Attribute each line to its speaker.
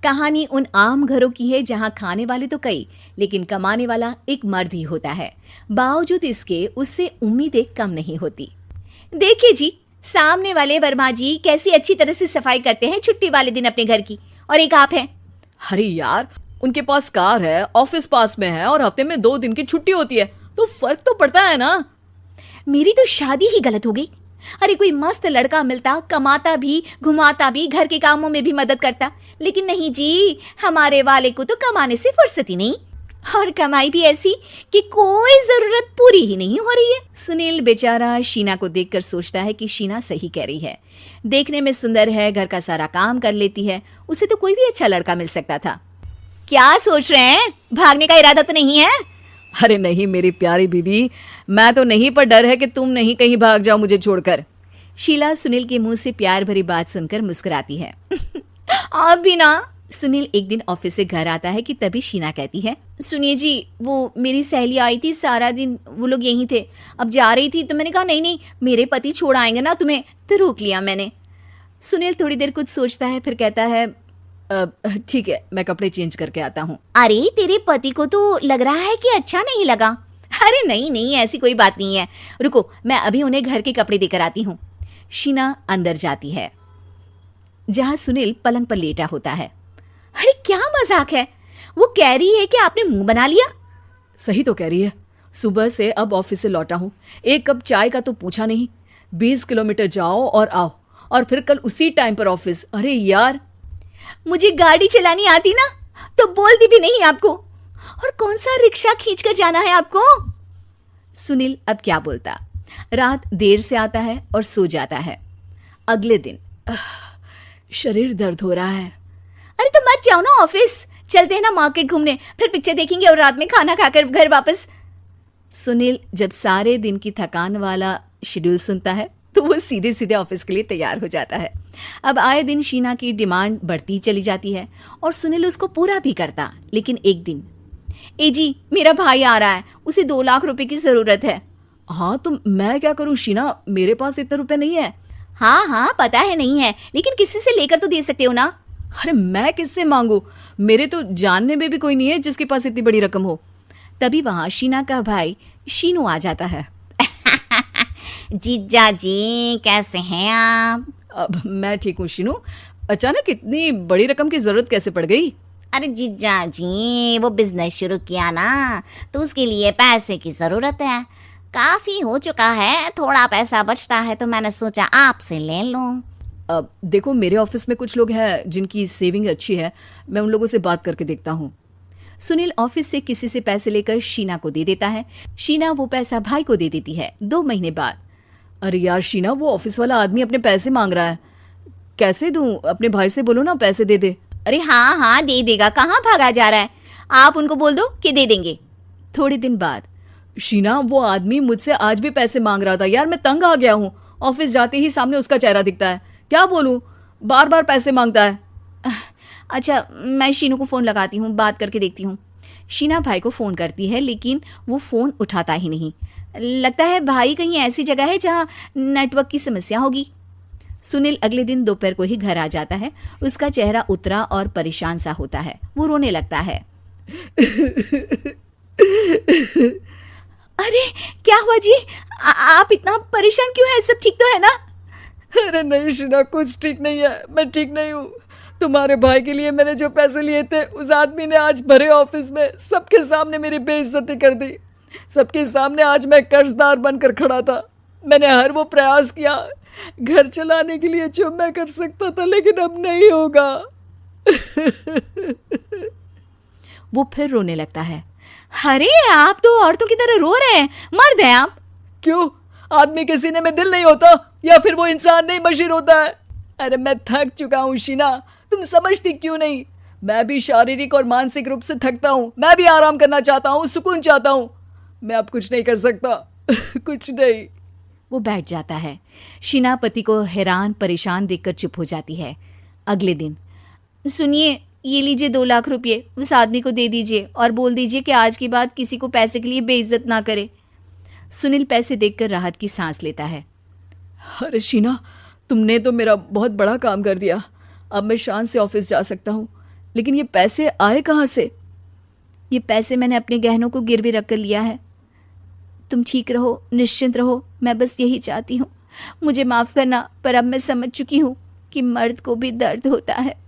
Speaker 1: कहानी उन आम घरों की है जहां खाने वाले तो कई, लेकिन कमाने वाला एक मर्द ही होता है। बावजूद इसके उससे उम्मीदें कम नहीं होती। देखिए जी, सामने वाले वर्मा जी कैसी अच्छी तरह से सफाई करते हैं छुट्टी वाले दिन अपने घर की, और एक आप हैं।
Speaker 2: अरे यार, उनके पास कार है, ऑफिस पास में है और हफ्ते में 2 दिन की छुट्टी होती है, तो फर्क तो पड़ता है ना।
Speaker 1: मेरी तो शादी ही गलत हो गई। अरे कोई मस्त लड़का मिलता, कमाता भी, घुमाता भी, घर के कामों में भी मदद करता, लेकिन नहीं जी, हमारे वाले को तो कमाने से फुर्सत ही नहीं, और कमाई भी ऐसी कि कोई जरूरत पूरी ही नहीं हो रही है। सुनील बेचारा शीना को देखकर सोचता है कि शीना सही कह रही है। देखने में सुंदर है, घर का सारा काम कर लेती है, उसे तो कोई भी अच्छा लड़का मिल सकता था। क्या सोच रहे हैं? भागने का इरादा तो नहीं है?
Speaker 2: अरे नहीं मेरी प्यारी बीवी, मैं तो नहीं, पर डर है कि तुम नहीं कहीं भाग जाओ मुझे छोड़कर।
Speaker 1: शीला सुनील के मुंह से प्यार भरी बात सुनकर मुस्कुराती है। आप भी ना। सुनील एक दिन ऑफिस से घर आता है कि तभी शीना कहती है, सुनिए जी, वो मेरी सहेली आई थी, सारा दिन वो लोग यहीं थे, अब जा रही थी तो मैंने कहा नहीं नहीं, मेरे पति छोड़ आएंगे ना तुम्हें, तो रोक लिया मैंने। सुनील थोड़ी देर कुछ सोचता है, फिर कहता है,
Speaker 2: ठीक है, मैं कपड़े चेंज करके आता हूँ।
Speaker 1: अरे तेरे पति को तो लग रहा है कि अच्छा नहीं लगा। अरे नहीं नहीं, ऐसी कोई बात नहीं है, रुको मैं अभी उन्हें घर के कपड़े देकर आती हूँ। शीना अंदर जाती है जहां सुनील पलंग पर लेटा होता है। अरे क्या मजाक है, वो कह रही है कि आपने मुंह बना लिया।
Speaker 2: सही तो कह रही है, सुबह से अब ऑफिस से लौटा हूँ, एक कप चाय का तो पूछा नहीं, 20 किलोमीटर जाओ और आओ, और फिर कल उसी टाइम पर ऑफिस। अरे यार,
Speaker 1: मुझे गाड़ी चलानी आती ना तो बोलती भी नहीं आपको, और कौन सा रिक्शा खींच कर जाना है आपको। सुनील अब क्या बोलता। रात देर से आता है और सो जाता है। अगले दिन
Speaker 2: शरीर दर्द हो रहा है।
Speaker 1: अरे तो मत जाओ ना ऑफिस, चलते हैं ना मार्केट घूमने, फिर पिक्चर देखेंगे और रात में खाना खाकर घर वापस। सुनील जब सारे दिन की थकान वाला शेड्यूल सुनता है तो वो सीधे सीधे ऑफिस के लिए तैयार हो जाता है। अब आए दिन शीना की डिमांड बढ़ती चली जाती है और सुनील उसको पूरा भी करता, लेकिन एक दिन, ए जी मेरा भाई आ रहा है, उसे 2 लाख रुपए की जरूरत है।
Speaker 2: हाँ तो मैं क्या करूं शीना, मेरे पास इतने रुपए नहीं है।
Speaker 1: हाँ हाँ पता है नहीं है, लेकिन किसी से लेकर तो दे सकते हो ना।
Speaker 2: अरे मैं किससे मांगू, मेरे तो जानने में भी कोई नहीं है जिसके पास इतनी बड़ी रकम हो।
Speaker 1: तभी वहां शीना का भाई शीनू आ जाता है। जीजा जी कैसे हैं आप?
Speaker 2: अब मैं ठीक हूँ शीनू, अचानक इतनी बड़ी रकम की जरूरत कैसे पड़ गई?
Speaker 3: अरे जीजा जी, वो बिजनेस शुरू किया ना, तो उसके लिए पैसे की जरूरत है, काफी हो चुका है, थोड़ा पैसा बचता है तो मैंने सोचा आपसे ले लूं।
Speaker 2: अब देखो, मेरे ऑफिस में कुछ लोग हैं जिनकी सेविंग अच्छी है, मैं उन लोगों से बात करके देखता हूँ।
Speaker 1: सुनील ऑफिस से किसी से पैसे लेकर शीना को दे देता है। शीना वो पैसा भाई को दे देती है। 2 महीने बाद,
Speaker 2: अरे यार शीना, वो ऑफिस वाला आदमी अपने पैसे मांग रहा है, कैसे दूं? अपने भाई से बोलो ना पैसे दे दे।
Speaker 1: अरे हाँ हाँ दे देगा, कहाँ भागा जा रहा है, आप उनको बोल दो कि दे देंगे। थोड़े दिन बाद,
Speaker 2: शीना, वो आदमी मुझसे आज भी पैसे मांग रहा था यार, मैं तंग आ गया हूँ, ऑफिस जाते ही सामने उसका चेहरा दिखता है, क्या बोलूं, बार बार पैसे मांगता है।
Speaker 1: अच्छा मैं शीनू को फ़ोन लगाती हूँ, बात करके देखती हूँ। शीना भाई को फ़ोन करती है, लेकिन वो फ़ोन उठाता ही नहीं। लगता है भाई कहीं ऐसी जगह है जहाँ नेटवर्क की समस्या होगी। सुनील अगले दिन दोपहर को ही घर आ जाता है। उसका चेहरा उतरा और परेशान सा होता है। वो रोने लगता है। अरे क्या हुआ जी, आप इतना परेशान क्यों हैं? सब ठीक तो है ना?
Speaker 2: अरे नहीं शीना, कुछ ठीक नहीं है, मैं ठीक नहीं हूँ। तुम्हारे भाई के लिए मैंने जो पैसे लिए थे, उस आदमी ने आज भरे ऑफिस में सबके सामने मेरी बेइज्जती कर दी। सबके सामने आज मैं कर्जदार बनकर खड़ा था। मैंने हर वो प्रयास किया घर चलाने के लिए जो मैं कर सकता था, लेकिन अब नहीं होगा।
Speaker 1: वो फिर रोने लगता है। अरे आप तो औरतों की तरह रो रहे हैं, मर्द हैं आप।
Speaker 2: क्यों, आदमी के सीने में दिल नहीं होता, या फिर वो इंसान नहीं मशीन होता है? अरे मैं थक चुका हूँ शीना, तुम समझती क्यों नहीं? मैं भी शारीरिक और मानसिक रूप से थकता हूँ, मैं भी आराम करना चाहता हूँ, सुकून चाहता हूँ। मैं अब कुछ नहीं कर सकता। कुछ नहीं।
Speaker 1: वो बैठ जाता है। शीना पति को हैरान परेशान देखकर चुप हो जाती है। अगले दिन, सुनिए ये लीजिए 2 लाख रुपये, उस आदमी को दे दीजिए और बोल दीजिए कि आज के बाद किसी को पैसे के लिए बेइज्जत ना करे। सुनील पैसे देखकर राहत की सांस लेता है।
Speaker 2: अरे शीना, तुमने तो मेरा बहुत बड़ा काम कर दिया, अब मैं शान से ऑफिस जा सकता हूँ। लेकिन ये पैसे आए कहाँ से?
Speaker 1: ये पैसे मैंने अपने गहनों को गिरवी रख कर लिया है। तुम ठीक रहो, निश्चिंत रहो, मैं बस यही चाहती हूँ। मुझे माफ़ करना, पर अब मैं समझ चुकी हूँ कि मर्द को भी दर्द होता है।